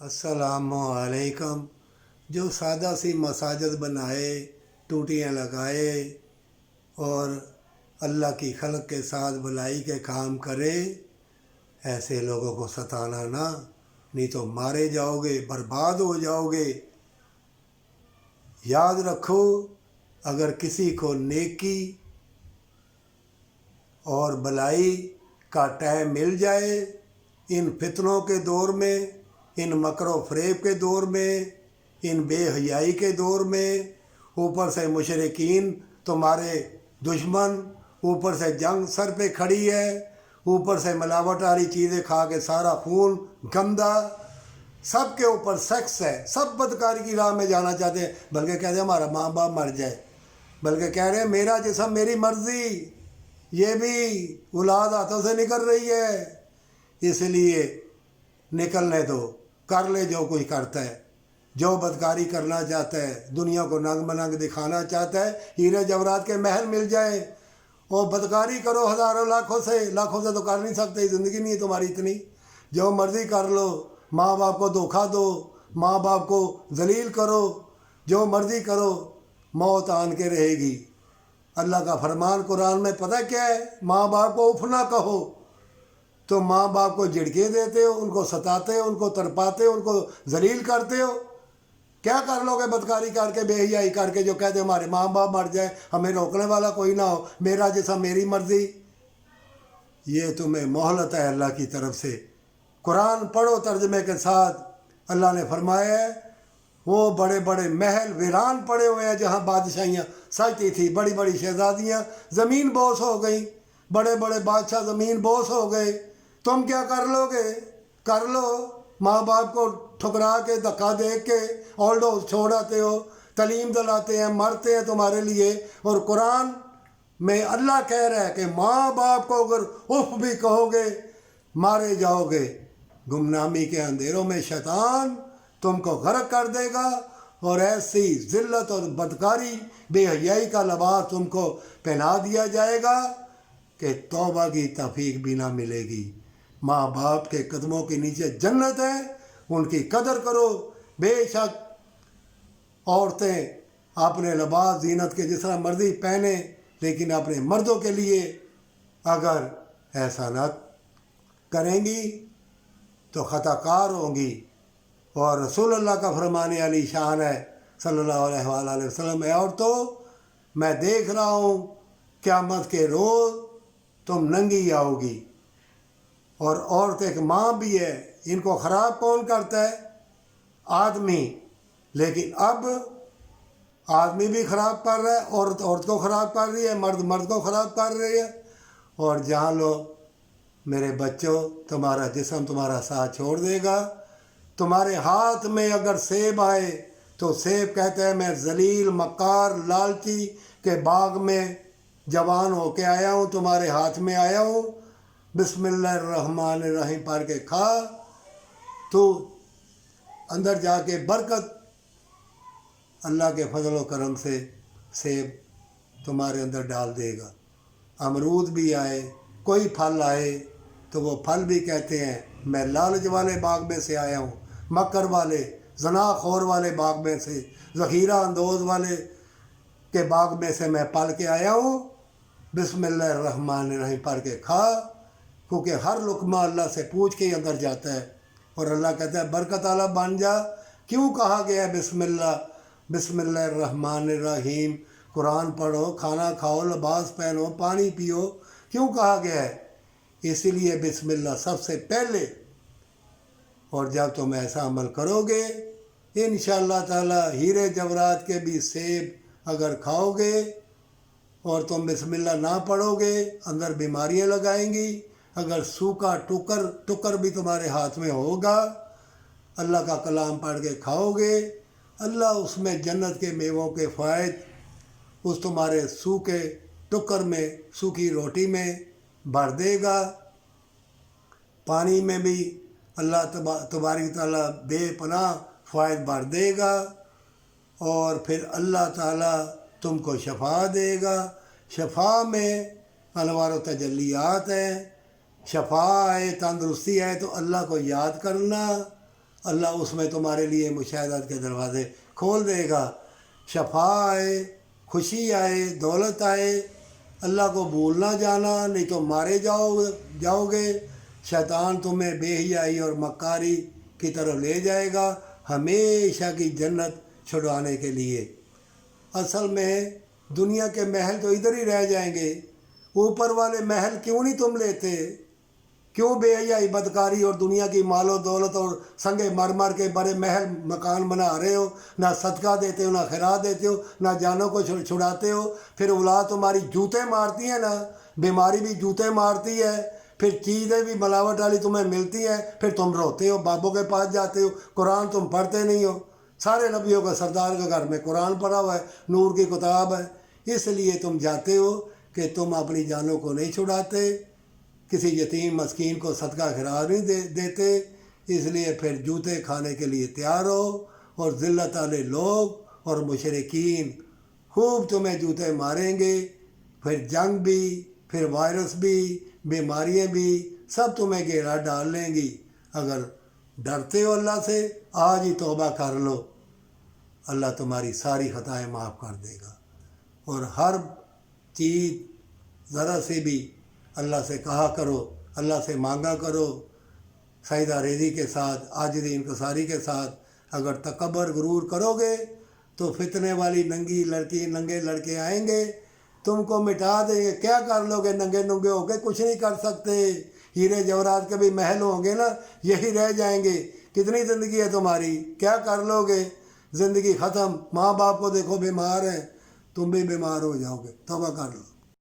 अस्सलाम वालेकुम। जो सादा सी मसाजिद बनाए, टूटियाँ लगाए और अल्लाह की खल्क के साथ भलाई के काम करे, ऐसे लोगों को सताना ना, नहीं तो मारे जाओगे, बर्बाद हो जाओगे। याद रखो, अगर किसी को नेकी और भलाई का टाइम मिल जाए, इन फितनों के दौर में, इन मकरो फ़रेब के दौर में, इन बेहयाई के दौर में, ऊपर से मुशरिकीन तुम्हारे दुश्मन, ऊपर से जंग सर पे खड़ी है, ऊपर से मिलावट वाली चीज़ें खा के सारा खून गंदा, सब के ऊपर सेक्स है, सब बदकारी की राह में जाना चाहते हैं। बल्कि कहते हैं हमारा माँ बाप मर जाए, बल्कि कह रहे हैं मेरा जिस्म मेरी मर्ज़ी। ये भी औलाद हाथों से निकल रही है, इसलिए निकलने दो, कर ले जो कोई करता है। जो बदकारी करना चाहता है, दुनिया को नंग मनंग दिखाना चाहता है, हीरे जवरात के महल मिल जाए, और बदकारी करो हज़ारों लाखों से तो कर नहीं सकते, ज़िंदगी नहीं है तुम्हारी इतनी। जो मर्ज़ी कर लो, माँ बाप को धोखा दो, माँ बाप को जलील करो, जो मर्ज़ी करो, मौत आन के रहेगी। अल्लाह का फरमान कुरान में पता क्या है? माँ बाप को उफ ना कहो। तो माँ बाप को झिड़के देते हो, उनको सताते हो, उनको तड़पाते हो, उनको जलील करते हो। क्या कर लोगे बदकारी करके, बेहयाई करके, जो कहते हमारे माँ बाप मर जाए, हमें रोकने वाला कोई ना हो, मेरा जैसा मेरी मर्ज़ी। ये तुम्हें मोहलत है अल्लाह की तरफ से। कुरान पढ़ो तर्जमे के साथ। अल्लाह ने फरमाया है, वो बड़े बड़े महल वीरान पड़े हुए हैं जहाँ बादशाहियाँ सजती थी, बड़ी बड़ी शहजादियाँ ज़मीन बोस हो गई, बड़े बड़े बादशाह ज़मीन बोस हो गए। तुम क्या कर लोगे? कर लो। माँ बाप को ठुकरा के, धक्का दे के ओल्ड हाउस छोड़ आते हो, तलीम दिलाते हैं, मरते हैं तुम्हारे लिए। और कुरान में अल्लाह कह रहा है कि माँ बाप को अगर उफ भी कहोगे, मारे जाओगे। गुमनामी के अंधेरों में शैतान तुमको गर्क कर देगा, और ऐसी ज़िल्लत और बदकारी, बेहयाई का लिबास तुमको पहना दिया जाएगा कि तौबा की तौफीक भी ना मिलेगी। माँ बाप के कदमों के नीचे जन्नत है, उनकी कदर करो। बेशक औरतें अपने लिबास ज़ीनत के जिस तरह मर्ज़ी पहने, लेकिन अपने मर्दों के लिए अगर ऐसा न करेंगी तो ख़ताकार होंगी। और रसूल अल्लाह का फरमाने अली शान है सल्लल्लाहु अलैहि वसल्लम, औरतों मैं देख रहा हूँ क़यामत के रोज़ तुम नंगी आओगी। और औरत एक माँ भी है, इनको ख़राब कौन करता है? आदमी। लेकिन अब आदमी भी ख़राब कर रहा है, औरत औरत को ख़राब कर रही है, मर्द मर्द को ख़राब कर रही है। और जान लो मेरे बच्चों, तुम्हारा जिस्म तुम्हारा साथ छोड़ देगा। तुम्हारे हाथ में अगर सेब आए तो सेब कहता है मैं जलील मक्कार लालची के बाग में जवान होके आया हूँ, तुम्हारे हाथ में आया हूँ, बिस्मिल्लाहिर्रहमानिर्रहीम पढ़ के खा, तो अंदर जाके बरकत अल्लाह के फजल व करम से सेब तुम्हारे अंदर डाल देगा। अमरूद भी आए, कोई फल आए, तो वो फल भी कहते हैं मैं लालच वाले बाग में से आया हूँ, मकर वाले, ज़नाखोर वाले बाग में से, ज़ख़ीरा अंदोज़ वाले के बाग में से मैं पल के आया हूँ। बिस्मिल्लाहिर्रहमानिर्रहीम पढ़ के खा, क्योंकि हर लुक़मा अल्लाह से पूछ के ही अंदर जाता है। और अल्लाह कहता है बरकत वाला बन जा। क्यों कहा गया है बिस्मिल्लाहिर्रहमानिर्रहीम? कुरान पढ़ो, खाना खाओ, लिबास पहनो, पानी पियो, क्यों कहा गया है? इसीलिए बिस्मिल्लाह सबसे पहले। और जब तुम ऐसा अमल करोगे, इंशाअल्लाह ताला हीरे जवरात के भी सेब अगर खाओगे और तुम बिस्मिल्लाह ना पढ़ोगे, अंदर बीमारियां लगाएंगी। अगर सूखा टुकर भी तुम्हारे हाथ में होगा, अल्लाह का कलाम पढ़ के खाओगे, अल्लाह उसमें जन्नत के मेवों के फ़ायद उस तुम्हारे सूखे टुकर में, सूखी रोटी में भर देगा। पानी में भी अल्लाह तबारक ताला बेपनाह फ़ायद भर देगा। और फिर अल्लाह ताला तुमको शफ़ा देगा। शफ़ा में अनवार व तजल्लियात हैं। शफ़ा आए, तंदरुस्ती आए तो अल्लाह को याद करना, اللہ اس میں تمہارے لیے مشاہدات کے دروازے کھول دے گا. شفا آئے، خوشی آئے، دولت آئے، اللہ کو بھولنا جانا، نہیں تو مارے جاؤ گے. شیطان تمہیں بے حیائی اور مکاری کی طرف لے جائے گا ہمیشہ کی جنت چھڑوانے کے لیے. اصل میں دنیا کے محل تو ادھر ہی رہ جائیں گے، اوپر والے محل کیوں نہیں تم لیتے؟ کیوں بے حیائی، بدکاری اور دنیا کی مال و دولت اور سنگ مرمر کے بڑے محل مکان بنا رہے ہو؟ نہ صدقہ دیتے ہو، نہ خیرات دیتے ہو، نہ جانوں کو چھڑاتے ہو. پھر اولاد تمہاری جوتے مارتی ہیں نا، بیماری بھی جوتے مارتی ہے، پھر چیزیں بھی ملاوٹ والی تمہیں ملتی ہیں، پھر تم روتے ہو، بابوں کے پاس جاتے ہو. قرآن تم پڑھتے نہیں ہو. سارے نبیوں کا سردار کے گھر میں قرآن پڑھا ہوا ہے، نور کی کتاب ہے. اس لیے تم جاتے ہو کہ تم اپنی جانوں کو نہیں چھڑاتے، کسی یتیم مسکین کو صدقہ خیرات نہیں دیتے. اس لیے پھر جوتے کھانے کے لیے تیار ہو، اور ذلت والے لوگ اور مشرکین خوب تمہیں جوتے ماریں گے. پھر جنگ بھی، پھر وائرس بھی، بیماریاں بھی سب تمہیں گھیرا ڈال لیں گی. اگر ڈرتے ہو اللہ سے، آج ہی توبہ کر لو، اللہ تمہاری ساری خطائیں معاف کر دے گا. اور ہر چیز ذرا سے بھی اللہ سے کہا کرو، اللہ سے مانگا کرو سجدہ ریزی کے ساتھ، عاجزی انکساری کے ساتھ. اگر تکبر غرور کرو گے تو فتنے والی ننگی لڑکی، ننگے لڑکے آئیں گے، تم کو مٹا دیں گے. کیا کر لو گے؟ ننگے ننگے ہو کے کچھ نہیں کر سکتے. ہیرے جواہرات کے بھی محل ہوں گے نا، یہی رہ جائیں گے. کتنی زندگی ہے تمہاری، کیا کر لو گے؟ زندگی ختم. ماں باپ کو دیکھو بیمار ہیں، تم بھی بیمار ہو جاؤ گے. توبہ کر لو.